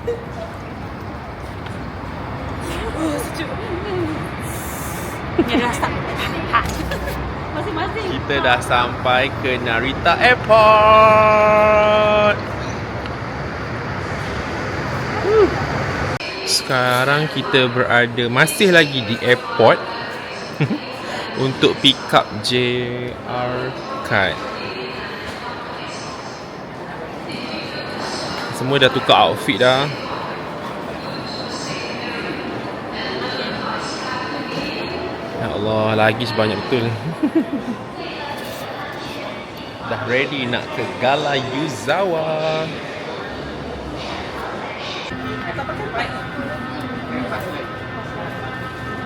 Sejuk. Ni dah start. Masing-masing. Kita dah sampai ke Narita Airport. Sekarang kita berada masih lagi di airport untuk pick up JR card. Semua dah tukar outfit dah. Ya Allah, lagi sebanyak betul. Dah ready nak ke Gala Yuzawa.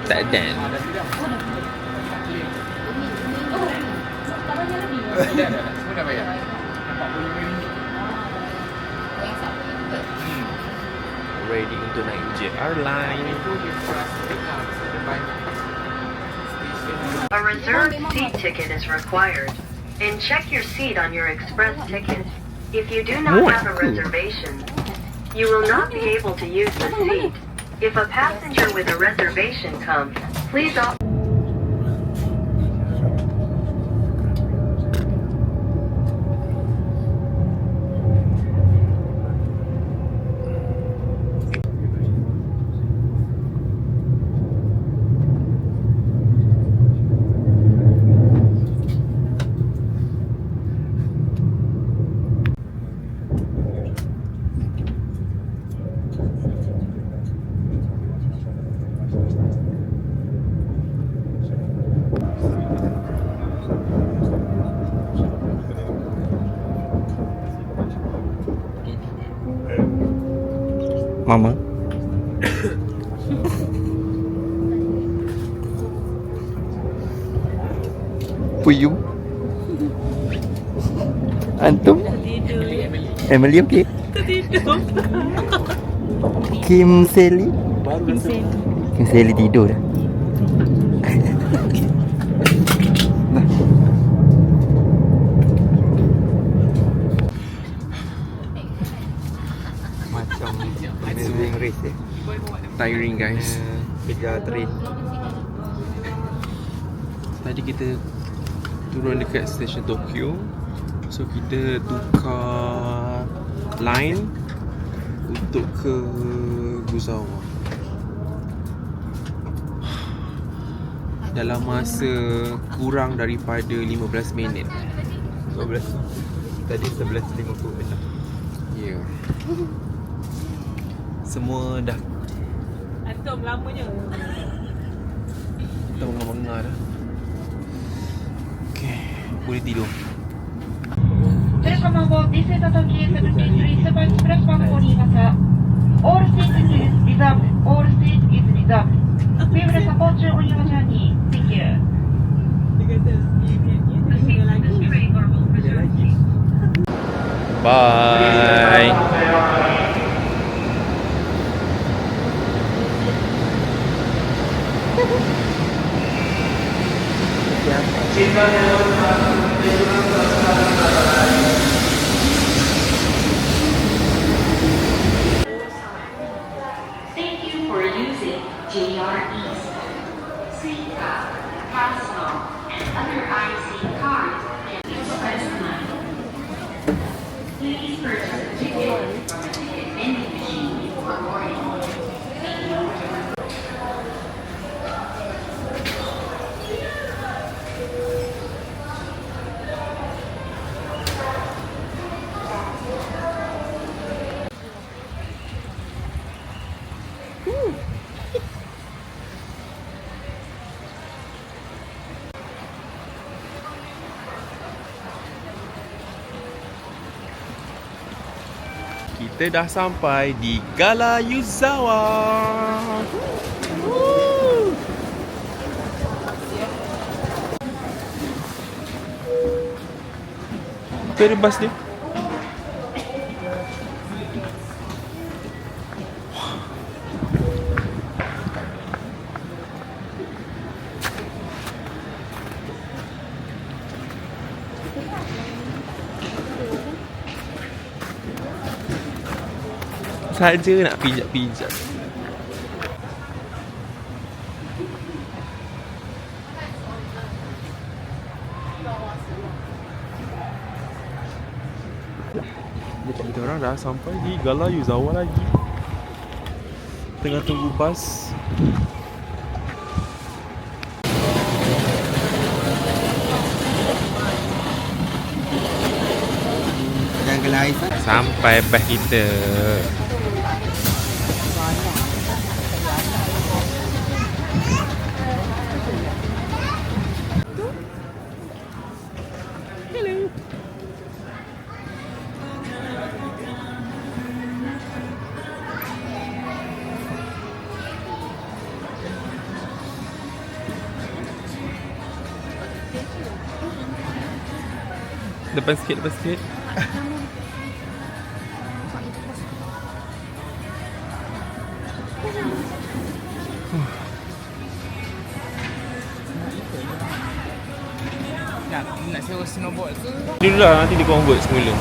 Tak dan. Semua dah bayar. Ready untuk naik JR line. A reserved seat ticket is required. And check your seat on your express ticket. If you do not have a reservation, you will not be able to use the seat. If a passenger with a reservation comes, please opt. Mama. Puyu. Antum? Emily okey? Tidur. Kim Sally? Kim Sally tidur dah. Macam amazing race Tiring guys. Kejar train. Tadi kita turun dekat stesen Tokyo. So kita tukar line untuk ke Guzawa. Dalam masa kurang daripada 15 minit. 12. Tadi 11.56. Ya. Yeah. Semua dah Antum lamanya. kita mengar-mengar dah. Okay, boleh tidur. プレコマンをディセタトキーセブンティースリーセブンプレスバンコにいます。All seats is reserved. All seats is reserved. We will support you on your journey. Thank you. Dia kata dia lagi. Bye. Thank you for using JR East. Suica, Personal, and other IC cards can be customized. Please purchase a ticket from a ticket vending machine before boarding. Thank you. Kita dah sampai di Gala Yuzawa. Itu ada bas dia. Saja nak pijak-pijak. Kita orang dah sampai di Gala Yuzawa lagi. Tengah tunggu bas. Jangan gelai Sampai bas kita. Depan sikit, depan sikit. Nak sewa snowboard ke? Dulu lah, nanti dia convert semula.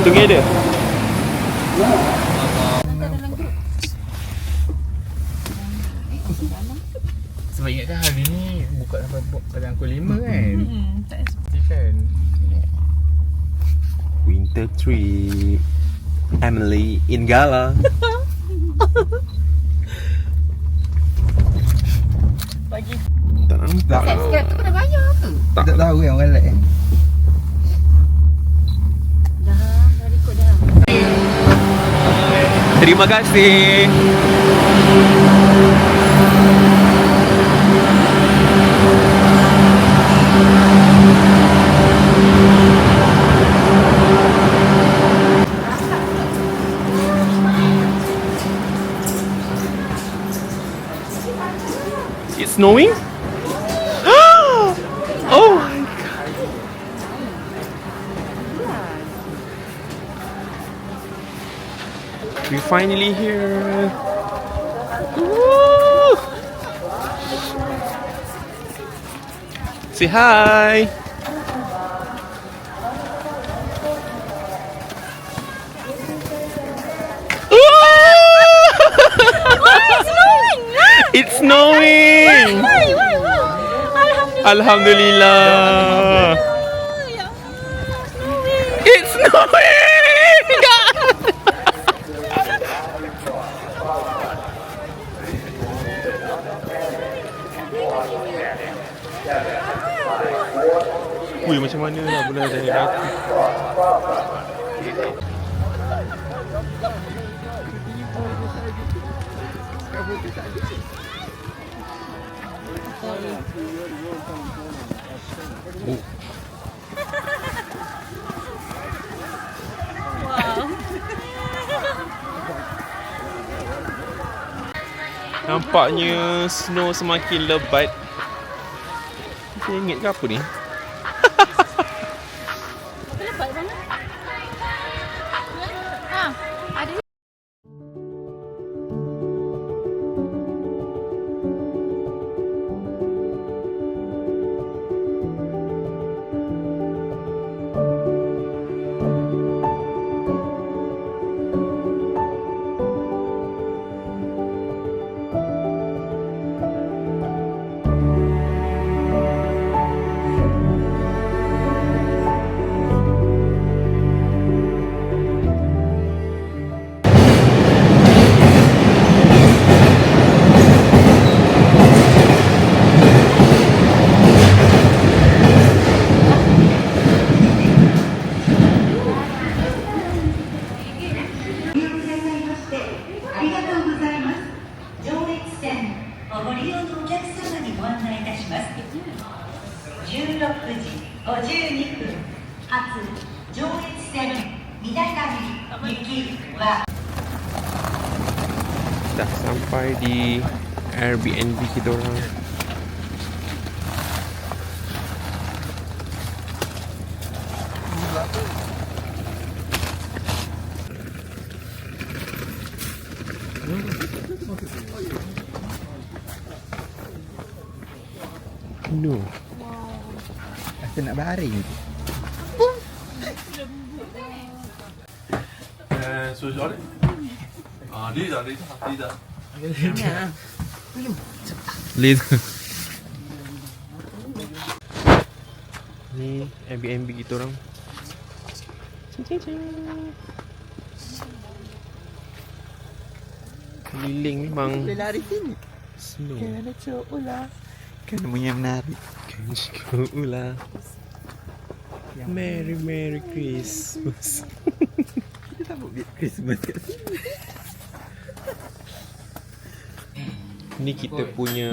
Together. Sebab ingatkan hari ni buka sampai pada pukul 5 kan? Tak Mesti kan? Winter trip. Emily in Gala. Pagi. Tak nampak. Subscribe tu kena bayar ke? Tak. Tak tahu yang orang lain. Dah record dah. Terima kasih. It's snowing? Oh my god. We finally here. Woo! Say hi. It's snowing. Alhamdulillah. It's snowing. Ui, macam mana nak boleh ada hati. Nampaknya snow semakin lebat. Saya ingat ke apa ni? Dah sampai di Airbnb kita orang. No. Rasa nak baring. Later. Ni Airbnb kita orang. Keliling memang Boleh lari sini. slow. Kena cok ulah. Kena punya menarik. Kan sekolah. Merry Merry Christmas. Kita tak buat Christmas kat sini. Ni kita punya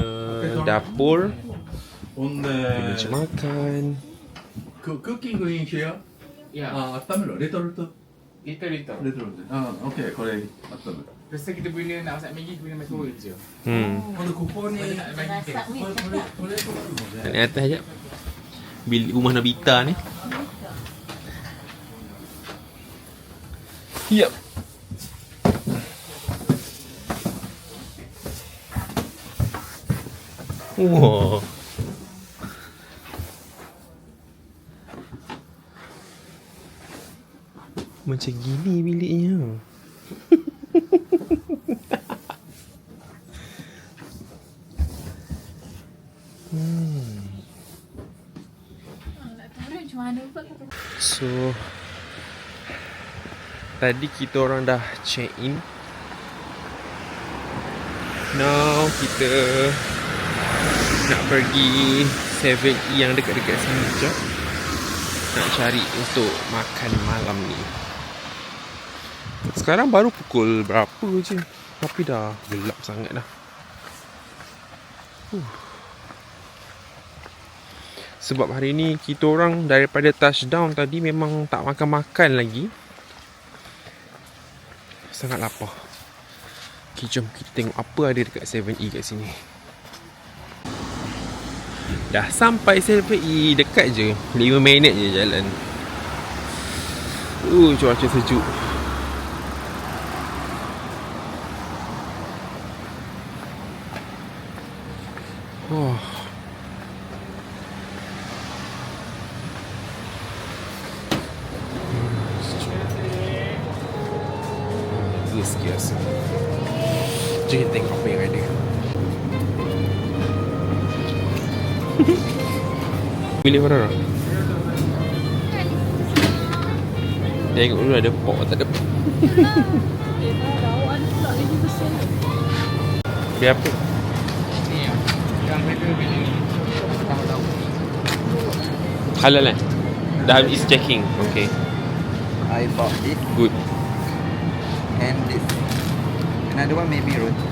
dapur. Meja makan. Cooking going here? Ya. 温めろ、レトルト。 Kita little. レトルト。オッケー、これ温める。 Biasa kita guna nak masak Maggi guna microwave je. これここに Kalau nak Maggi kan. これとかあるので。 Naik atas sekejap. Bilik rumah Nobita ni. Yup. Wah. Macam gini biliknya. So tadi kita orang dah check in. Now kita nak pergi 7E yang dekat-dekat sini je. Nak cari untuk makan malam ni. Sekarang baru pukul berapa je, tapi dah gelap sangat dah. Sebab hari ni kita orang daripada touchdown tadi memang tak makan-makan lagi. Sangat lapar. Okay, jom kita tengok apa ada dekat 7E kat sini. Dah sampai 7E, dekat je, 5 minit je jalan. Cuaca sejuk. Oh. Rezeki rasa. Jom kita tengok apa yang ada. Pilih mana orang? Tengok dulu ada pork tak ada. Biar apa? Ni yang mereka beli ni. Tahu-tahu. Halal kan? Dah is checking. Okay. I bought this Good. and this. Another one maybe roti.